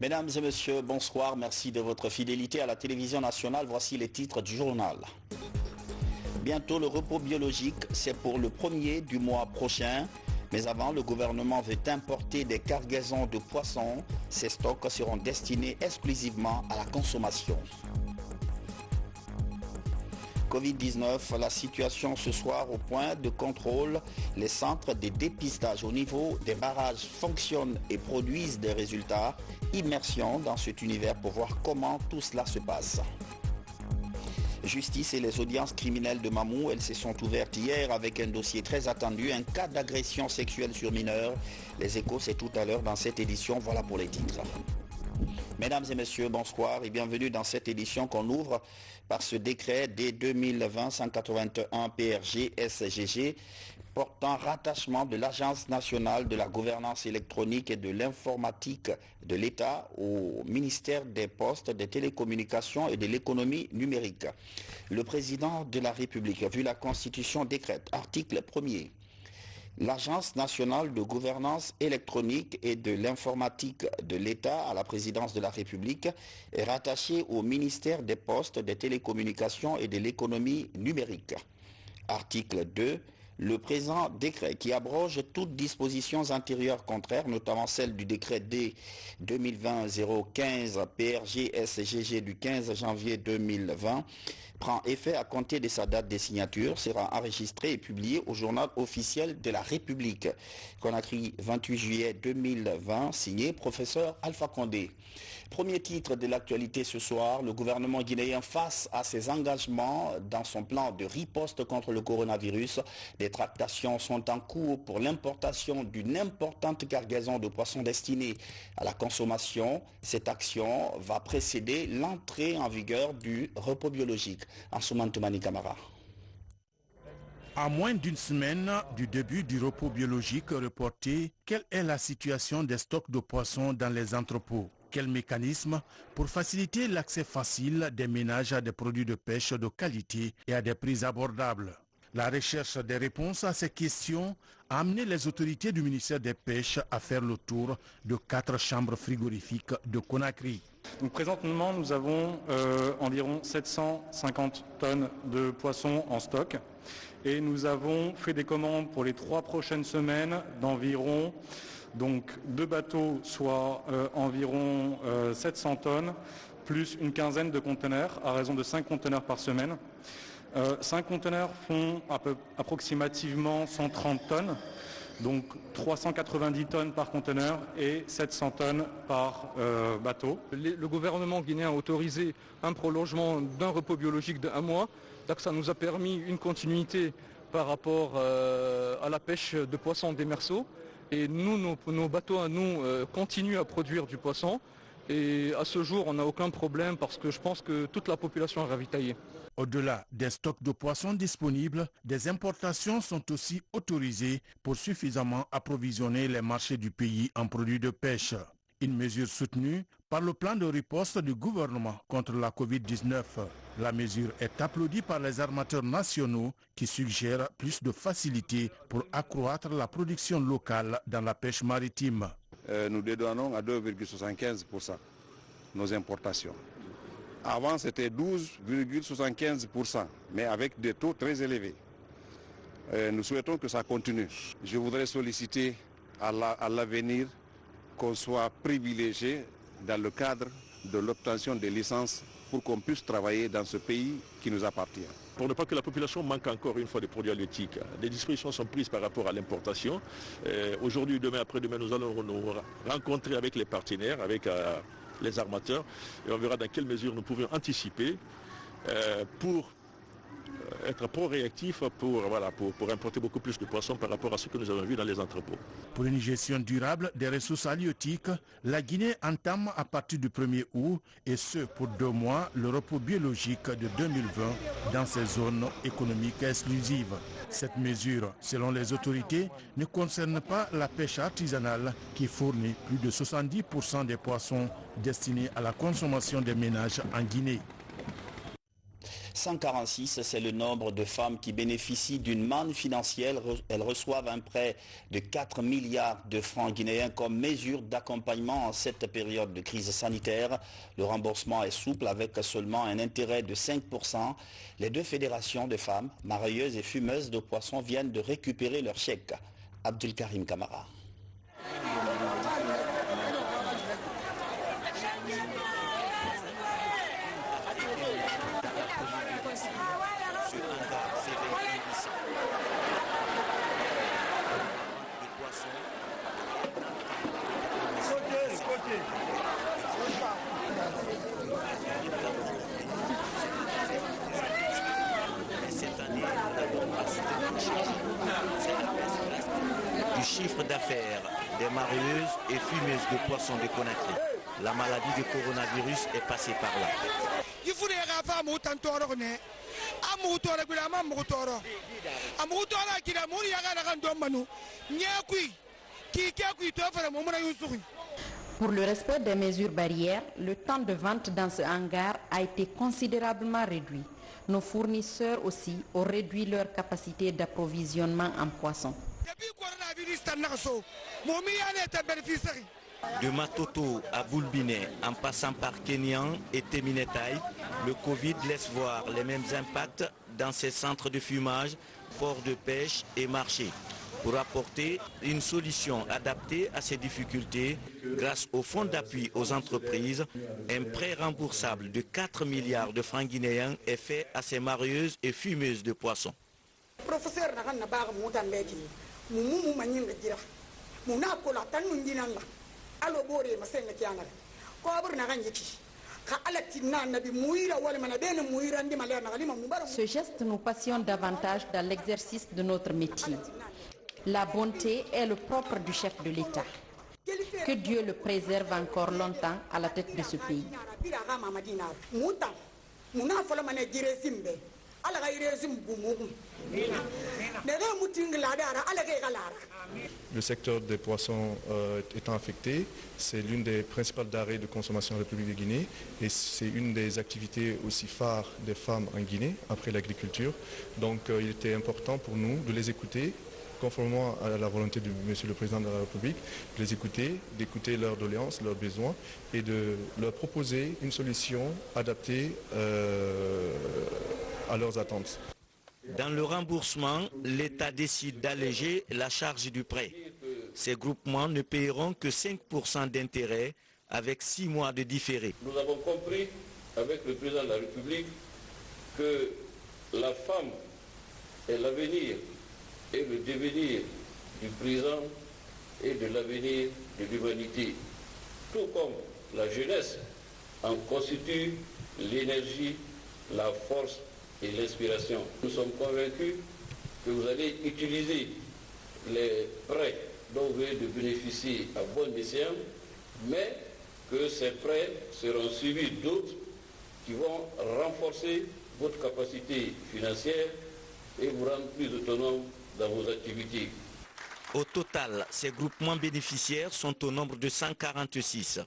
Mesdames et messieurs, bonsoir. Merci de votre fidélité à la télévision nationale. Voici les titres du journal. Bientôt le repos biologique, c'est pour le 1er du mois prochain. Mais avant, le gouvernement veut importer des cargaisons de poissons. Ces stocks seront destinés exclusivement à la consommation. Covid-19, la situation ce soir au point de contrôle. Les centres de dépistage au niveau des barrages fonctionnent et produisent des résultats. Immersion dans cet univers pour voir comment tout cela se passe. Justice et les audiences criminelles de Mamou, elles se sont ouvertes hier avec un dossier très attendu, un cas d'agression sexuelle sur mineurs. Les échos, c'est tout à l'heure dans cette édition. Voilà pour les titres. Mesdames et messieurs, bonsoir et bienvenue dans cette édition qu'on ouvre par ce décret dès 2020-181 PRG-SGG portant rattachement de l'Agence nationale de la gouvernance électronique et de l'informatique de l'État au ministère des Postes, des télécommunications et de l'économie numérique. Le président de la République, vu la Constitution, décrète, article 1er. L'Agence nationale de gouvernance électronique et de l'informatique de l'État à la présidence de la République est rattachée au ministère des Postes, des télécommunications et de l'économie numérique. Article 2. Le présent décret qui abroge toutes dispositions antérieures contraires, notamment celle du décret D 2020-015 PRG-SGG du 15 janvier 2020, prend effet à compter de sa date de signature, sera enregistré et publié au journal officiel de la République. Conakry, 28 juillet 2020, signé professeur Alpha Condé. Premier titre de l'actualité ce soir, le gouvernement guinéen face à ses engagements dans son plan de riposte contre le coronavirus. Des tractations sont en cours pour l'importation d'une importante cargaison de poissons destinés à la consommation. Cette action va précéder l'entrée en vigueur du repos biologique. Ansoumane Toumani Camara. À moins d'une semaine du début du repos biologique reporté, quelle est la situation des stocks de poissons dans les entrepôts? Quel mécanisme pour faciliter l'accès facile des ménages à des produits de pêche de qualité et à des prix abordables? La recherche des réponses à ces questions a amené les autorités du ministère des Pêches à faire le tour de 4 chambres frigorifiques de Conakry. Donc, présentement, nous avons environ 750 tonnes de poissons en stock et nous avons fait des commandes pour les 3 prochaines semaines d'environ 2 bateaux, soit environ 700 tonnes, plus une quinzaine de conteneurs à raison de 5 conteneurs par semaine. 5 conteneurs font approximativement 130 tonnes, donc 390 tonnes par conteneur et 700 tonnes par bateau. Le gouvernement guinéen a autorisé un prolongement d'un repos biologique de 1 mois, donc ça nous a permis une continuité par rapport à la pêche de poissons démersaux. Et nous, nos bateaux à nous continuent à produire du poisson. Et à ce jour, on n'a aucun problème parce que je pense que toute la population est ravitaillée. Au-delà des stocks de poissons disponibles, des importations sont aussi autorisées pour suffisamment approvisionner les marchés du pays en produits de pêche. Une mesure soutenue par le plan de riposte du gouvernement contre la Covid-19. La mesure est applaudie par les armateurs nationaux qui suggèrent plus de facilité pour accroître la production locale dans la pêche maritime. Nous dédouanons à 2,75% nos importations. Avant, c'était 12,75%, mais avec des taux très élevés. Nous souhaitons que ça continue. Je voudrais solliciter à l'avenir qu'on soit privilégié dans le cadre de l'obtention des licences pour qu'on puisse travailler dans ce pays qui nous appartient. Pour ne pas que la population manque encore une fois des produits halieutiques, des dispositions sont prises par rapport à l'importation. Aujourd'hui, demain, après-demain, nous allons nous rencontrer avec les partenaires, avec les armateurs, et on verra dans quelle mesure nous pouvons anticiper pour être pro-réactif pour importer beaucoup plus de poissons par rapport à ce que nous avons vu dans les entrepôts. Pour une gestion durable des ressources halieutiques, la Guinée entame à partir du 1er août, et ce pour 2 mois, le repos biologique de 2020 dans ces zones économiques exclusives. Cette mesure, selon les autorités, ne concerne pas la pêche artisanale qui fournit plus de 70% des poissons destinés à la consommation des ménages en Guinée. 146, c'est le nombre de femmes qui bénéficient d'une manne financière. Elles reçoivent un prêt de 4 milliards de francs guinéens comme mesure d'accompagnement en cette période de crise sanitaire. Le remboursement est souple avec seulement un intérêt de 5%. Les deux fédérations de femmes, marailleuses et fumeuses de poissons, viennent de récupérer leur chèque. Abdul Karim Kamara. Du chiffre d'affaires des marieuses et fumeuses de poissons de Conakry. La maladie du coronavirus est passée par là. Pour le respect des mesures barrières, le temps de vente dans ce hangar a été considérablement réduit. Nos fournisseurs aussi ont réduit leur capacité d'approvisionnement en poissons. De Matoto à Boulbinet, en passant par Kenyan et Teminetaï, le Covid laisse voir les mêmes impacts dans ces centres de fumage, ports de pêche et marchés. Pour apporter une solution adaptée à ces difficultés, grâce au fonds d'appui aux entreprises, un prêt remboursable de 4 milliards de francs guinéens est fait à ces marieuses et fumeuses de poissons. Ce geste nous passionne davantage dans l'exercice de notre métier. La bonté est le propre du chef de l'État. Que Dieu le préserve encore longtemps à la tête de ce pays. Le secteur des poissons étant affecté, c'est l'une des principales denrées de consommation en République de Guinée et c'est une des activités aussi phares des femmes en Guinée après l'agriculture. Donc il était important pour nous de les écouter, conformément à la volonté de Monsieur le Président de la République, de les écouter, d'écouter leurs doléances, leurs besoins et de leur proposer une solution adaptée à leurs attentes. Dans le remboursement, l'État décide d'alléger la charge du prêt. Ces groupements ne paieront que 5% d'intérêt avec 6 mois de différé. Nous avons compris avec le Président de la République que la femme est l'avenir et le devenir du présent et de l'avenir de l'humanité. Tout comme la jeunesse en constitue l'énergie, la force et l'inspiration. Nous sommes convaincus que vous allez utiliser les prêts dont vous venez de bénéficier à bon escient, mais que ces prêts seront suivis d'autres qui vont renforcer votre capacité financière et vous rendre plus autonome dans vos activités. Au total, ces groupements bénéficiaires sont au nombre de 146.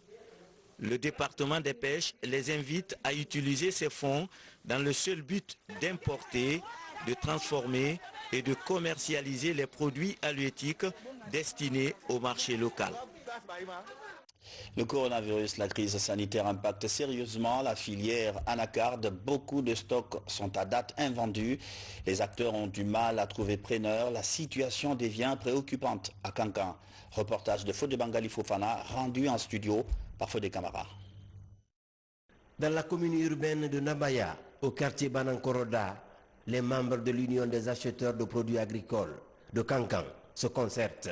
Le département des pêches les invite à utiliser ces fonds dans le seul but d'importer, de transformer et de commercialiser les produits halieutiques destinés au marché local. Le coronavirus, la crise sanitaire impacte sérieusement la filière anacarde. Beaucoup de stocks sont à date invendus. Les acteurs ont du mal à trouver preneurs. La situation devient préoccupante à Kankan. Reportage de Fodé Bangali Fofana, rendu en studio par Fodé Camara. Dans la commune urbaine de Nabaya, au quartier Banankoroda, les membres de l'Union des acheteurs de produits agricoles de Kankan se concertent.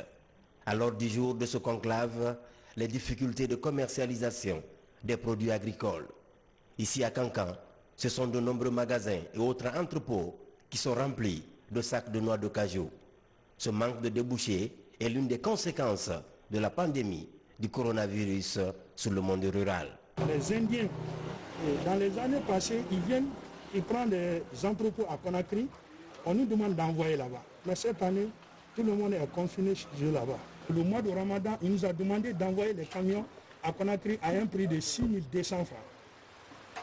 À l'ordre du jour de ce conclave, les difficultés de commercialisation des produits agricoles. Ici à Kankan, ce sont de nombreux magasins et autres entrepôts qui sont remplis de sacs de noix de cajou. Ce manque de débouchés est l'une des conséquences de la pandémie du coronavirus sur le monde rural. Les Indiens, dans les années passées, ils viennent, ils prennent des entrepôts à Conakry, on nous demande d'envoyer là-bas. Mais cette année, tout le monde est confiné chez eux là-bas. Le mois de Ramadan, il nous a demandé d'envoyer les camions à Conakry à un prix de 6 200 francs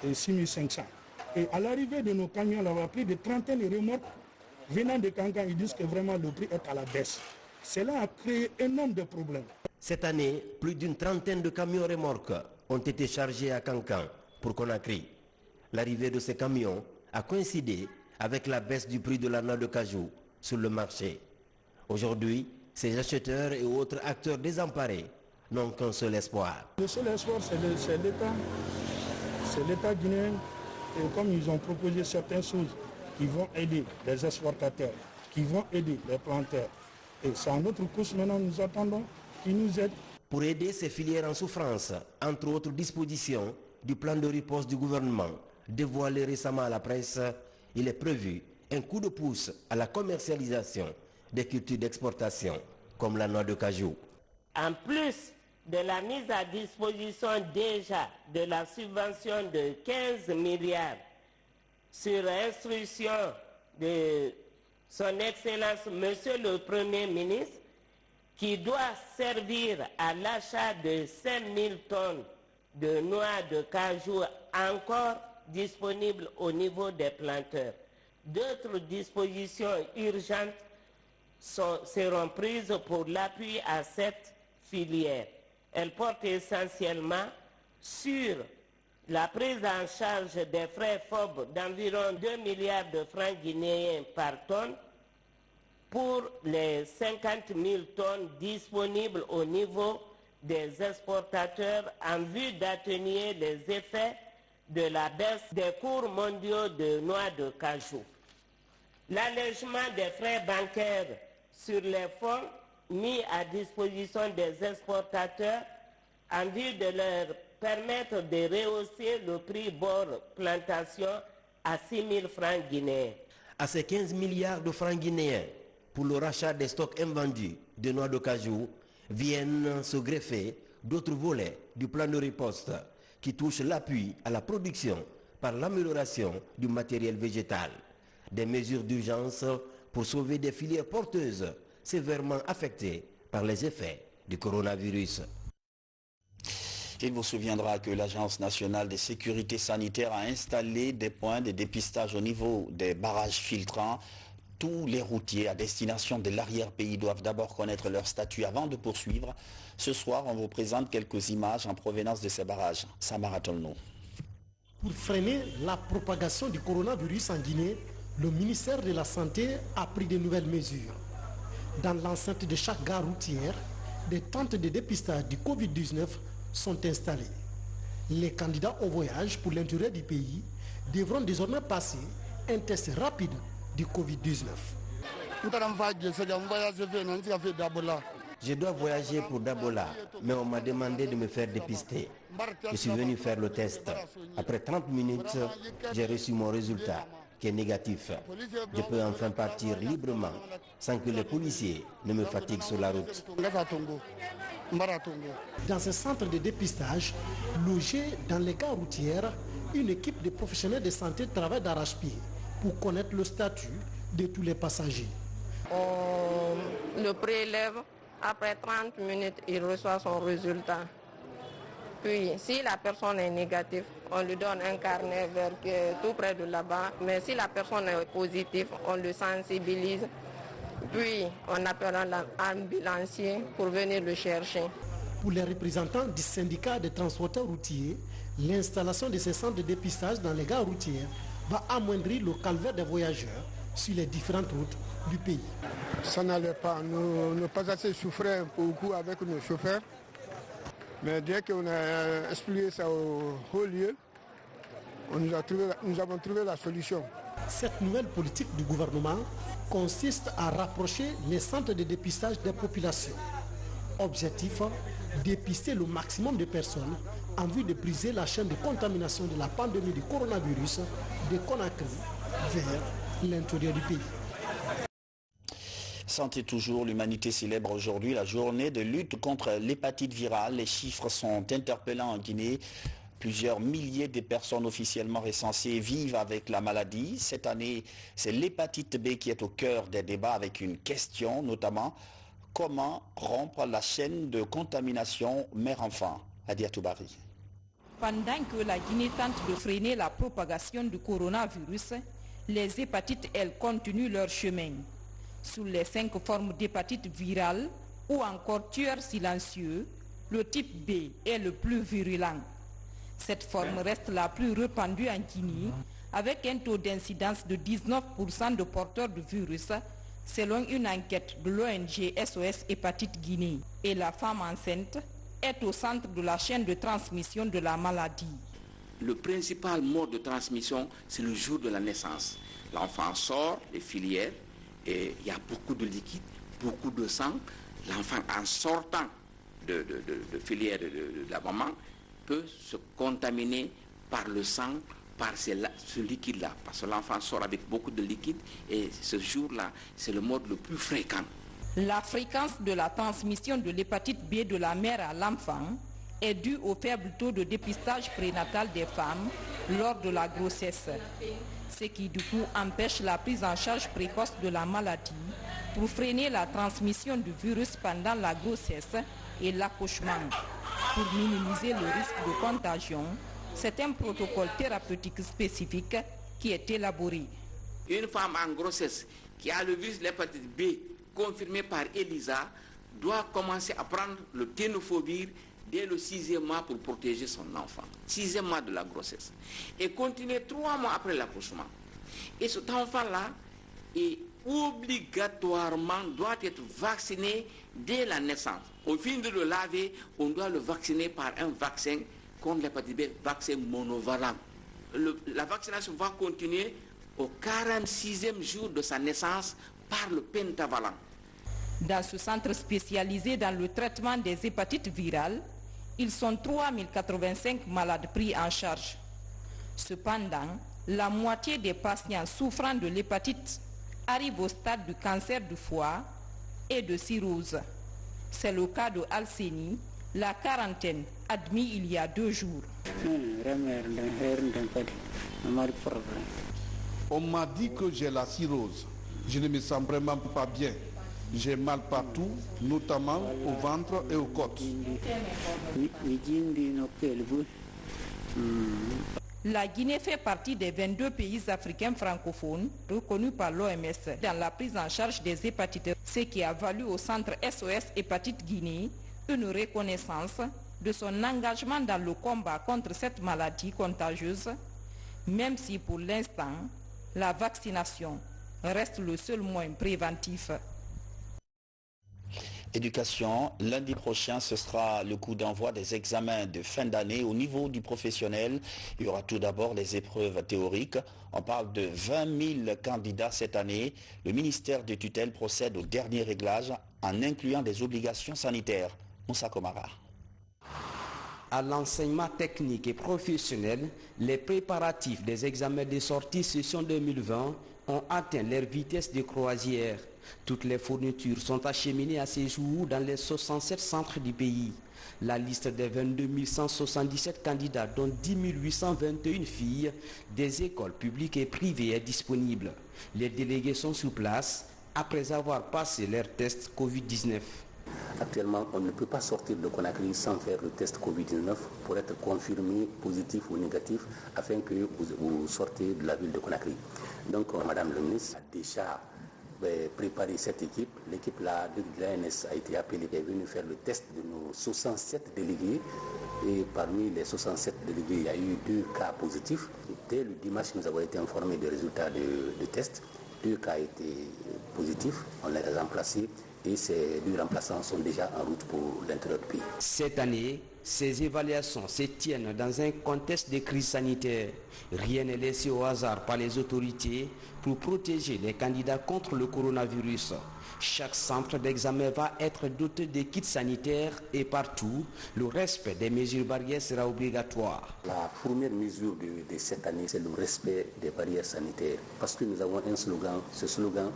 et 6 500. Et à l'arrivée de nos camions là-bas, plus de trentaine de remorques venant de Kankan, ils disent que vraiment le prix est à la baisse. Cela a créé énormément de problèmes. Cette année, plus d'une trentaine de camions remorques ont été chargés à Kankan pour Conakry. L'arrivée de ces camions a coïncidé avec la baisse du prix de la noix de cajou sur le marché. Aujourd'hui, ces acheteurs et autres acteurs désemparés n'ont qu'un seul espoir. Le seul espoir, c'est l'État. C'est l'État guinéen. Et comme ils ont proposé certaines choses qui vont aider les exportateurs, qui vont aider les planteurs. Et c'est à notre course maintenant, nous attendons qu'ils nous aident. Pour aider ces filières en souffrance, entre autres dispositions du plan de riposte du gouvernement dévoilé récemment à la presse, il est prévu un coup de pouce à la commercialisation des cultures d'exportation comme la noix de cajou. En plus de la mise à disposition déjà de la subvention de 15 milliards sur instruction de son Excellence Monsieur le Premier ministre, qui doit servir à l'achat de 5000 tonnes de noix de cajou encore disponibles au niveau des planteurs. D'autres dispositions urgentes seront prises pour l'appui à cette filière. Elles portent essentiellement sur la prise en charge des frais FOB d'environ 2 milliards de francs guinéens par tonne pour les 50 000 tonnes disponibles au niveau des exportateurs en vue d'atténuer les effets de la baisse des cours mondiaux de noix de cajou. L'allègement des frais bancaires sur les fonds mis à disposition des exportateurs en vue de leur permettre de rehausser le prix bord plantation à 6 000 francs guinéens. À ces 15 milliards de francs guinéens pour le rachat des stocks invendus de noix de cajou viennent se greffer d'autres volets du plan de riposte qui touchent l'appui à la production par l'amélioration du matériel végétal. Des mesures d'urgence pour sauver des filières porteuses sévèrement affectées par les effets du coronavirus. Il vous souviendra que l'Agence nationale de sécurité sanitaire a installé des points de dépistage au niveau des barrages filtrants. Tous les routiers à destination de l'arrière-pays doivent d'abord connaître leur statut avant de poursuivre. Ce soir, on vous présente quelques images en provenance de ces barrages. Samara Tolno. Pour freiner la propagation du coronavirus en Guinée, le ministère de la Santé a pris de nouvelles mesures. Dans l'enceinte de chaque gare routière, des tentes de dépistage du Covid-19 sont installées. Les candidats au voyage pour l'intérieur du pays devront désormais passer un test rapide du Covid-19. Je dois voyager pour Dabola, mais on m'a demandé de me faire dépister. Je suis venu faire le test. Après 30 minutes, j'ai reçu mon résultat, qui est négatif. Je peux enfin partir librement, sans que les policiers ne me fatiguent sur la route. Dans ce centre de dépistage, logé dans les gares routières, une équipe de professionnels de santé travaille d'arrache-pied pour connaître le statut de tous les passagers. On le prélève, après 30 minutes, il reçoit son résultat. Puis, si la personne est négative, on lui donne un carnet vert tout près de là-bas. Mais si la personne est positive, on le sensibilise. Puis, on appelle l'ambulancier pour venir le chercher. Pour les représentants du syndicat des transporteurs routiers, l'installation de ces centres de dépistage dans les gares routières va amoindrir le calvaire des voyageurs sur les différentes routes du pays. Ça n'allait pas. Nous pas assez souffrir beaucoup avec nos chauffeurs. Mais dès qu'on a expliqué ça au haut lieu, nous avons trouvé la solution. Cette nouvelle politique du gouvernement consiste à rapprocher les centres de dépistage des populations. Objectif, dépister le maximum de personnes en vue de briser la chaîne de contamination de la pandémie du coronavirus de Conakry vers l'intérieur du pays. Santé toujours, l'humanité célèbre aujourd'hui la journée de lutte contre l'hépatite virale. Les chiffres sont interpellants en Guinée. Plusieurs milliers de personnes officiellement recensées vivent avec la maladie. Cette année, c'est l'hépatite B qui est au cœur des débats avec une question, notamment comment rompre la chaîne de contamination mère-enfant. Adia Toubari. Pendant que la Guinée tente de freiner la propagation du coronavirus, les hépatites, elles, continuent leur chemin. Sous les 5 formes d'hépatite virale ou encore tueurs silencieux, le type B est le plus virulent. Cette forme reste la plus répandue en Guinée, avec un taux d'incidence de 19% de porteurs du virus, selon une enquête de l'ONG SOS Hépatite Guinée. Et la femme enceinte est au centre de la chaîne de transmission de la maladie. Le principal mode de transmission, c'est le jour de la naissance. L'enfant sort des filières et il y a beaucoup de liquide, beaucoup de sang. L'enfant, en sortant de filière de la maman, peut se contaminer par le sang, par ce liquide-là. Parce que l'enfant sort avec beaucoup de liquide et ce jour-là, c'est le mode le plus fréquent. La fréquence de la transmission de l'hépatite B de la mère à l'enfant est due au faible taux de dépistage prénatal des femmes lors de la grossesse, ce qui du coup empêche la prise en charge précoce de la maladie pour freiner la transmission du virus pendant la grossesse et l'accouchement. Pour minimiser le risque de contagion, c'est un protocole thérapeutique spécifique qui est élaboré. Une femme en grossesse qui a le virus de l'hépatite B confirmé par ELISA doit commencer à prendre le tenofovir dès le 6e mois pour protéger son enfant. 6e mois de la grossesse. Et continuer 3 mois après l'accouchement. Et cet enfant-là est obligatoirement doit être vacciné dès la naissance. Au fin de le laver, on doit le vacciner par un vaccin contre l'hépatite B, vaccin monovalent. La vaccination va continuer au 46e jour de sa naissance par le pentavalent. Dans ce centre spécialisé dans le traitement des hépatites virales, ils sont 3085 malades pris en charge. Cependant, la moitié des patients souffrant de l'hépatite arrivent au stade du cancer du foie et de cirrhose. C'est le cas de Alceni, la quarantaine, admis il y a 2 jours. On m'a dit que j'ai la cirrhose. Je ne me sens vraiment pas bien. J'ai mal partout, notamment au ventre et aux côtes. La Guinée fait partie des 22 pays africains francophones reconnus par l'OMS dans la prise en charge des hépatites, ce qui a valu au centre SOS Hépatite Guinée une reconnaissance de son engagement dans le combat contre cette maladie contagieuse, même si pour l'instant, la vaccination reste le seul moyen préventif. Éducation, lundi prochain, ce sera le coup d'envoi des examens de fin d'année au niveau du professionnel. Il y aura tout d'abord les épreuves théoriques. On parle de 20 000 candidats cette année. Le ministère de tutelle procède au dernier réglage en incluant des obligations sanitaires. Moussa Komara. À l'enseignement technique et professionnel, les préparatifs des examens de sortie session 2020 ont atteint leur vitesse de croisière. Toutes les fournitures sont acheminées à ces jours dans les 67 centres du pays. La liste des 22 177 candidats, dont 10 821 filles, des écoles publiques et privées est disponible. Les délégués sont sur place après avoir passé leur test Covid-19. Actuellement, on ne peut pas sortir de Conakry sans faire le test Covid-19 pour être confirmé positif ou négatif afin que vous sortez de la ville de Conakry. Donc, Madame le ministre a déjà préparé cette équipe. L'équipe de l'ANS a été appelée et est venue faire le test de nos 67 délégués. Et parmi les 67 délégués, il y a eu 2 cas positifs. Dès le dimanche, nous avons été informés des résultats de test. 2 cas étaient positifs, on les a remplacés. Et ces 2 remplaçants sont déjà en route pour l'intérieur du pays. Cette année, ces évaluations se tiennent dans un contexte de crise sanitaire. Rien n'est laissé au hasard par les autorités pour protéger les candidats contre le coronavirus. Chaque centre d'examen va être doté de kits sanitaires et partout, le respect des mesures barrières sera obligatoire. La première mesure de cette année, c'est le respect des barrières sanitaires. Parce que nous avons un slogan, ce slogan,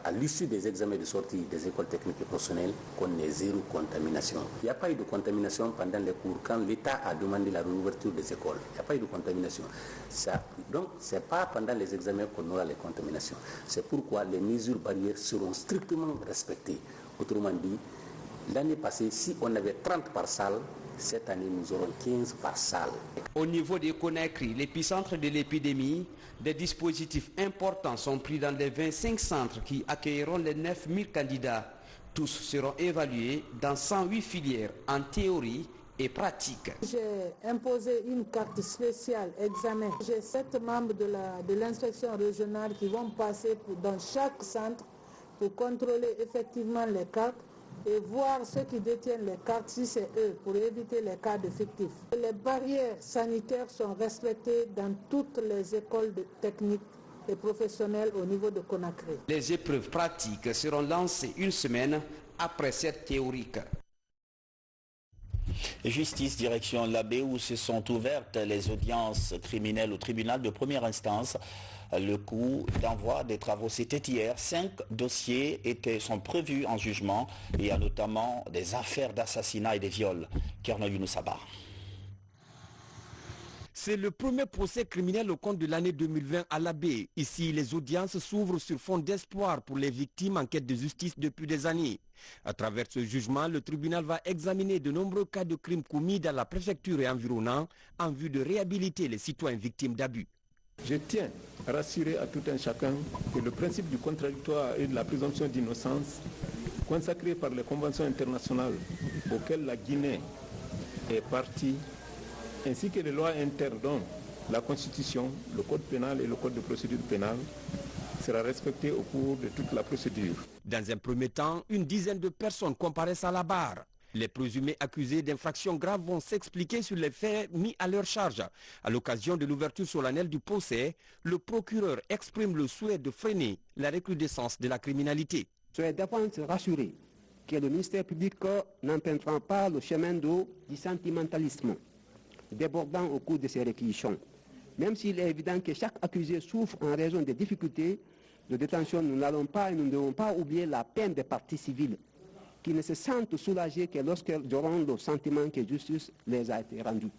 à l'issue des examens de sortie des écoles techniques et professionnelles, qu'on ait 0 contamination. Il n'y a pas eu de contamination pendant les cours quand l'État a demandé la réouverture des écoles. Il n'y a pas eu de contamination. Donc, ce n'est pas pendant les examens qu'on aura les contaminations. C'est pourquoi les mesures barrières seront strictement respectées. Autrement dit, l'année passée, si on avait 30 par salle, Cette année, nous aurons 15 par salle. Au niveau des Conakry, l'épicentre de l'épidémie, des dispositifs importants sont pris dans les 25 centres qui accueilleront les 9000 candidats. Tous seront évalués dans 108 filières en théorie et pratique. J'ai imposé une carte spéciale examen. J'ai 7 membres de l'inspection régionale qui vont passer dans chaque centre pour contrôler effectivement les cartes et voir ceux qui détiennent les cartes si c'est eux, pour éviter les cas de fictifs. Les barrières sanitaires sont respectées dans toutes les écoles techniques et professionnelles au niveau de Conakry. Les épreuves pratiques seront lancées une semaine après cette théorique. Justice, direction Labé, où se sont ouvertes les audiences criminelles au tribunal de première instance. Le coup d'envoi des travaux, c'était hier. 5 dossiers sont prévus en jugement. Il y a notamment des affaires d'assassinat et des viols. Kerno Younoussaba. C'est le premier procès criminel au compte de l'année 2020 à Labé. Ici, les audiences s'ouvrent sur fond d'espoir pour les victimes en quête de justice depuis des années. À travers ce jugement, le tribunal va examiner de nombreux cas de crimes commis dans la préfecture et environnant en vue de réhabiliter les citoyens victimes d'abus. Je tiens à rassurer à tout un chacun que le principe du contradictoire et de la présomption d'innocence, consacré par les conventions internationales auxquelles la Guinée est partie, ainsi que les lois internes dont la Constitution, le Code pénal et le Code de procédure pénale, sera respecté au cours de toute la procédure. Dans un premier temps, une dizaine de personnes comparaissent à la barre. Les présumés accusés d'infractions graves vont s'expliquer sur les faits mis à leur charge. À l'occasion de l'ouverture solennelle du procès, le procureur exprime le souhait de freiner la recrudescence de la criminalité. Soyez d'avance rassurés que le ministère public n'empruntera pas le chemin du sentimentalisme, débordant au cours de ces réquisitions. Même s'il est évident que chaque accusé souffre en raison des difficultés de détention, nous n'allons pas et nous ne devons pas oublier la peine des parties civiles, qui ne se sentent soulagés que lorsqu'elles auront le sentiment que justice les a été rendue.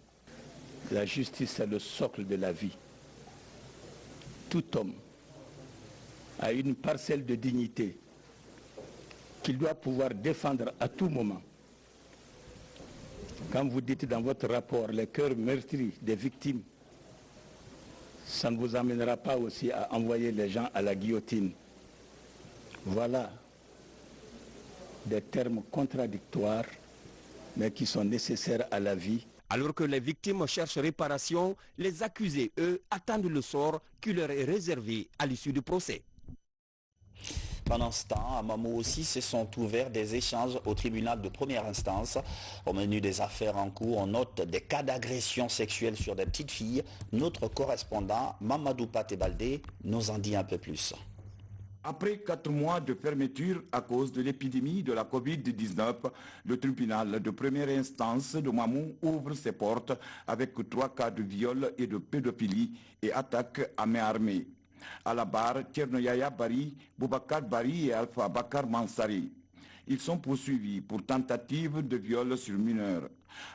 La justice est le socle de la vie. Tout homme a une parcelle de dignité qu'il doit pouvoir défendre à tout moment. Quand vous dites dans votre rapport les cœurs meurtris des victimes, ça ne vous amènera pas aussi à envoyer les gens à la guillotine. Voilà des termes contradictoires, mais qui sont nécessaires à la vie. Alors que les victimes cherchent réparation, les accusés, eux, attendent le sort qui leur est réservé à l'issue du procès. Pendant ce temps, à Mamou aussi se sont ouverts des échanges au tribunal de première instance. Au menu des affaires en cours, on note des cas d'agression sexuelle sur des petites filles. Notre correspondant, Mamadou Paté-Baldé, nous en dit un peu plus. Après 4 mois de fermeture à cause de l'épidémie de la Covid-19, le tribunal de première instance de Mamou ouvre ses portes avec 3 cas de viol et de pédophilie et attaque à main armée. À la barre, Thierno Yaya Bari, Boubacar Bari et Alpha Bakar Mansari. Ils sont poursuivis pour tentative de viol sur mineur.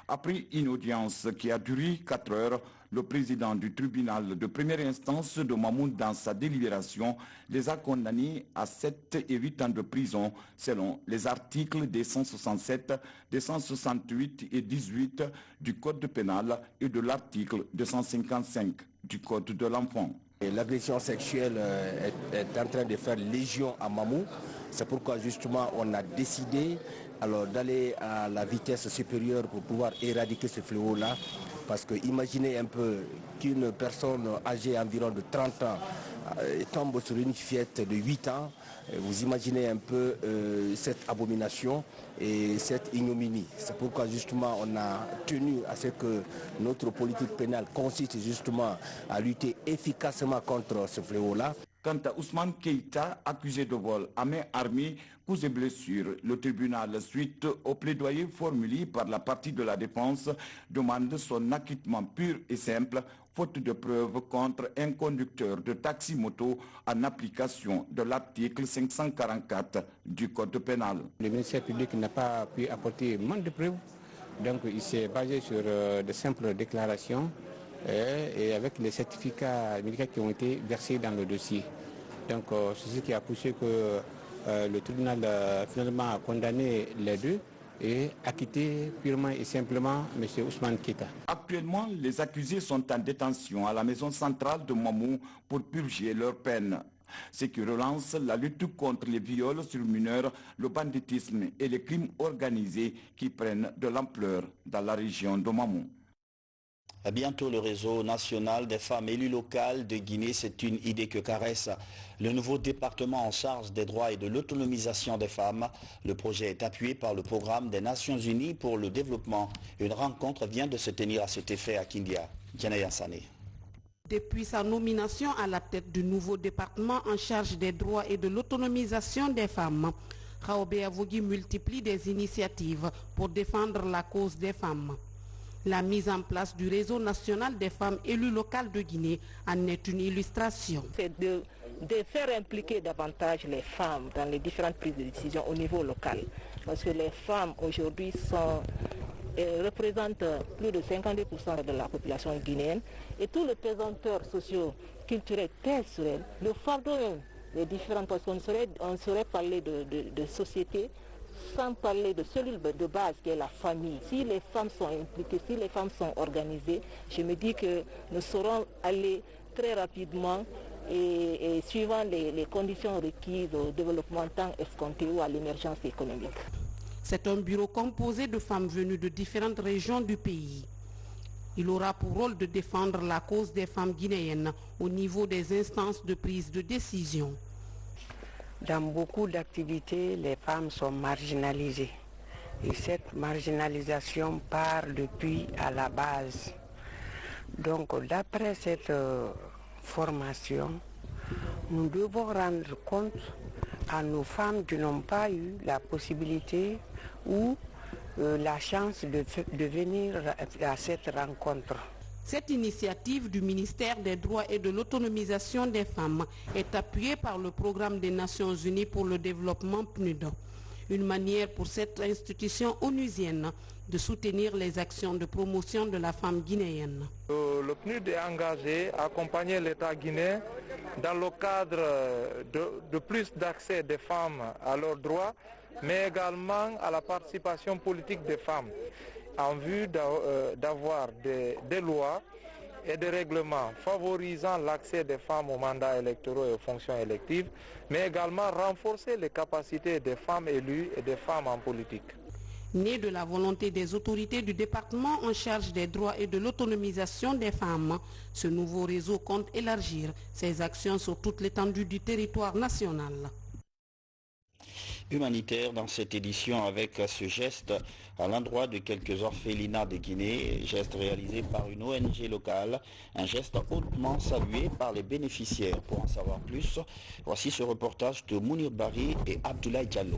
Après une audience qui a duré 4 heures, le président du tribunal de première instance de Mamou, dans sa délibération, les a condamnés à 7 et 8 ans de prison selon les articles des 167, des 168 et 18 du Code pénal et de l'article 255 du Code de l'enfant. L'agression sexuelle est en train de faire légion à Mamou. C'est pourquoi justement on a décidé d'aller à la vitesse supérieure pour pouvoir éradiquer ce fléau-là. Parce que imaginez un peu qu'une personne âgée environ de 30 ans tombe sur une fillette de 8 ans. Vous imaginez un peu cette abomination et cette ignominie. C'est pourquoi justement on a tenu à ce que notre politique pénale consiste justement à lutter efficacement contre ce fléau-là. Quant à Ousmane Keïta, accusé de vol à main armée, coups et blessures, le tribunal, suite au plaidoyer formulé par la partie de la défense, demande son acquittement pur et simple, faute de preuves contre un conducteur de taxi-moto en application de l'article 544 du Code pénal. Le ministère public n'a pas pu apporter moins de preuves, donc il s'est basé sur de simples déclarations et avec les certificats médicaux qui ont été versés dans le dossier. Donc c'est ce qui a poussé que le tribunal finalement a condamné les deux et acquitter purement et simplement M. Ousmane Keita. Actuellement, les accusés sont en détention à la maison centrale de Mamou pour purger leur peine. Ce qui relance la lutte contre les viols sur mineurs, le banditisme et les crimes organisés qui prennent de l'ampleur dans la région de Mamou. À bientôt le réseau national des femmes élues locales de Guinée, c'est une idée que caresse le nouveau département en charge des droits et de l'autonomisation des femmes. Le projet est appuyé par le programme des Nations Unies pour le développement. Une rencontre vient de se tenir à cet effet à Kindia. Djenaya Sané. Depuis sa nomination à la tête du nouveau département en charge des droits et de l'autonomisation des femmes, Raobe Avogui multiplie des initiatives pour défendre la cause des femmes. La mise en place du réseau national des femmes élues locales de Guinée en est une illustration. C'est de faire impliquer davantage les femmes dans les différentes prises de décision au niveau local. Parce que les femmes aujourd'hui représentent plus de 52% de la population guinéenne et tous les pesanteurs sociaux, culturels pèsent sur elles. Le fardeau des différentes personnes, on saurait parler de société sans parler de cellule de base qui est la famille. Si les femmes sont impliquées, si les femmes sont organisées, je me dis que nous saurons aller très rapidement et suivant les conditions requises au développement tant escompté ou à l'émergence économique. C'est un bureau composé de femmes venues de différentes régions du pays. Il aura pour rôle de défendre la cause des femmes guinéennes au niveau des instances de prise de décision. Dans beaucoup d'activités, les femmes sont marginalisées. Et cette marginalisation part depuis à la base. Donc, d'après cette formation, nous devons rendre compte à nos femmes qui n'ont pas eu la possibilité ou la chance de venir à cette rencontre. Cette initiative du ministère des Droits et de l'Autonomisation des femmes est appuyée par le programme des Nations Unies pour le développement PNUD. Une manière pour cette institution onusienne de soutenir les actions de promotion de la femme guinéenne. Le PNUD est engagé à accompagner l'État guinéen dans le cadre de plus d'accès des femmes à leurs droits, mais également à la participation politique des femmes, en vue d'avoir des lois et des règlements favorisant l'accès des femmes aux mandats électoraux et aux fonctions électives, mais également renforcer les capacités des femmes élues et des femmes en politique. Né de la volonté des autorités du département en charge des droits et de l'autonomisation des femmes, ce nouveau réseau compte élargir ses actions sur toute l'étendue du territoire national. Humanitaire dans cette édition avec ce geste à l'endroit de quelques orphelinats de Guinée, geste réalisé par une ONG locale, un geste hautement salué par les bénéficiaires. Pour en savoir plus, voici ce reportage de Mounir Bari et Abdoulaye Diallo.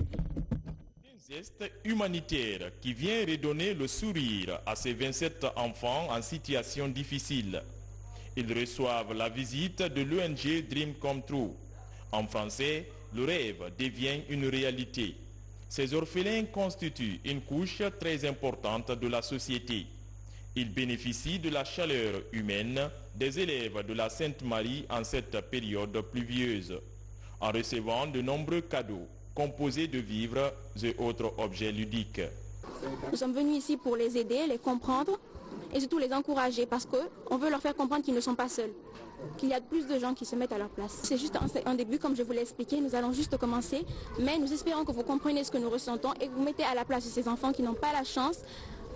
Un geste humanitaire qui vient redonner le sourire à ces 27 enfants en situation difficile. Ils reçoivent la visite de l'ONG Dream Come True. En français, le rêve devient une réalité. Ces orphelins constituent une couche très importante de la société. Ils bénéficient de la chaleur humaine des élèves de la Sainte-Marie en cette période pluvieuse, en recevant de nombreux cadeaux composés de vivres et autres objets ludiques. Nous sommes venus ici pour les aider, les comprendre et surtout les encourager parce qu'on veut leur faire comprendre qu'ils ne sont pas seuls, qu'il y a plus de gens qui se mettent à leur place. C'est juste un début, comme je vous l'ai expliqué, nous allons juste commencer, mais nous espérons que vous comprenez ce que nous ressentons et que vous mettez à la place de ces enfants qui n'ont pas la chance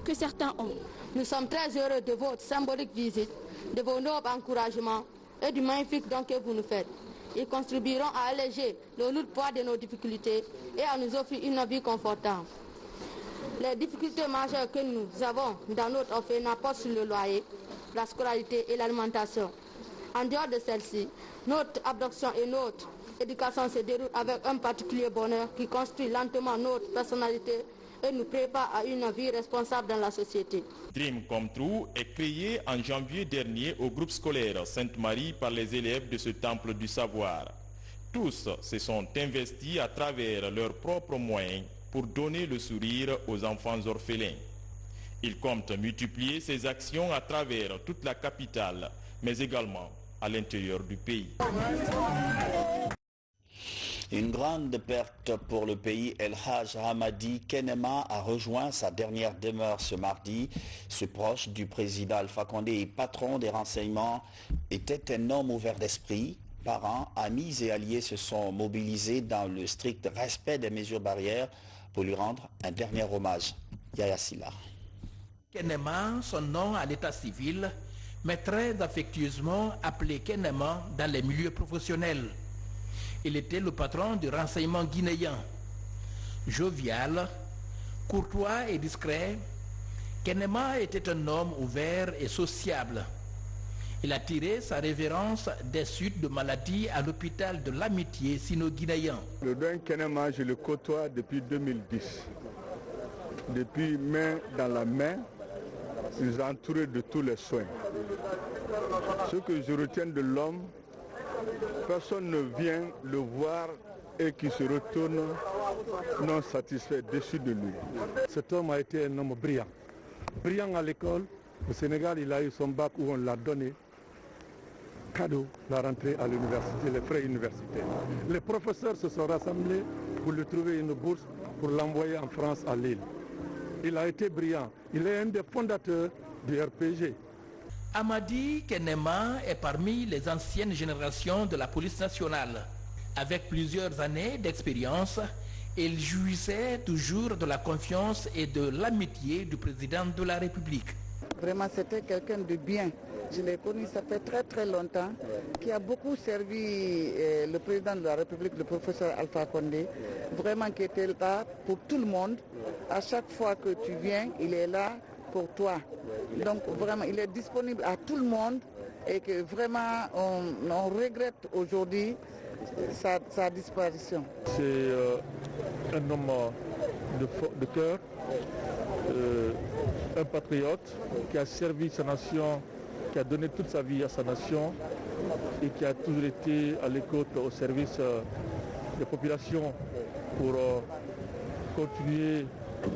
que certains ont. Nous sommes très heureux de votre symbolique visite, de vos nobles encouragements et du magnifique don que vous nous faites. Ils contribueront à alléger le lourd poids de nos difficultés et à nous offrir une vie confortable. Les difficultés majeures que nous avons dans notre orphelinat portent sur le loyer, la scolarité et l'alimentation. En dehors de celle-ci, notre absorption et notre éducation se déroulent avec un particulier bonheur qui construit lentement notre personnalité et nous prépare à une vie responsable dans la société. Dream Come True est créé en janvier dernier au groupe scolaire Sainte-Marie par les élèves de ce temple du savoir. Tous se sont investis à travers leurs propres moyens pour donner le sourire aux enfants orphelins. Ils comptent multiplier ces actions à travers toute la capitale, mais également à l'intérieur du pays. Une grande perte pour le pays. El Haj Hamadi Kenema a rejoint sa dernière demeure ce mardi. Ce proche du président Alpha Condé et patron des renseignements était un homme ouvert d'esprit. Parents, amis et alliés se sont mobilisés dans le strict respect des mesures barrières pour lui rendre un dernier hommage. Yaya Silla. Kenema, son nom à l'état civil, mais très affectueusement appelé Kenema dans les milieux professionnels. Il était le patron du renseignement guinéen. Jovial, courtois et discret, Kenema était un homme ouvert et sociable. Il a tiré sa révérence des suites de maladies à l'hôpital de l'Amitié sino-guinéen. Le doyen Kenema, je le côtoie depuis 2010. Depuis main dans la main, il nous a entourés de tous les soins. Ce que je retiens de l'homme, personne ne vient le voir et qui se retourne non satisfait, déçu de lui. Cet homme a été un homme brillant. Brillant à l'école. Au Sénégal, il a eu son bac où on l'a donné cadeau, la rentrée à l'université, les frais universitaires. Les professeurs se sont rassemblés pour lui trouver une bourse pour l'envoyer en France à Lille. Il a été brillant. Il est un des fondateurs du RPG. Hamadi Kenema est parmi les anciennes générations de la police nationale. Avec plusieurs années d'expérience, il jouissait toujours de la confiance et de l'amitié du président de la République. Vraiment, c'était quelqu'un de bien. Je l'ai connu, ça fait très longtemps, qui a beaucoup servi le président de la République, le professeur Alpha Condé, vraiment qui était là pour tout le monde. À chaque fois que tu viens, il est là pour toi. Donc vraiment, il est disponible à tout le monde et que vraiment, on regrette aujourd'hui sa disparition. C'est un homme de cœur, un patriote qui a servi sa nation, qui a donné toute sa vie à sa nation et qui a toujours été à l'écoute au service des populations pour continuer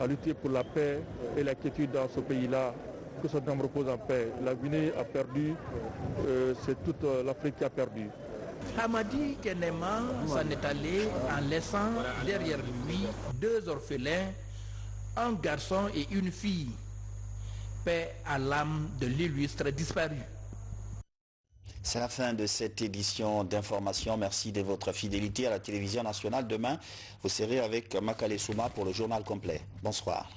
à lutter pour la paix et la quiétude dans ce pays-là, que son âme repose en paix. La Guinée a perdu, c'est toute l'Afrique qui a perdu. Hamadi Kenema s'en est allé en laissant derrière lui 2 orphelins, un garçon et une fille. Paix à l'âme de l'illustre disparu. C'est la fin de cette édition d'information. Merci de votre fidélité à la télévision nationale. Demain, vous serez avec Makale Souma pour le journal complet. Bonsoir.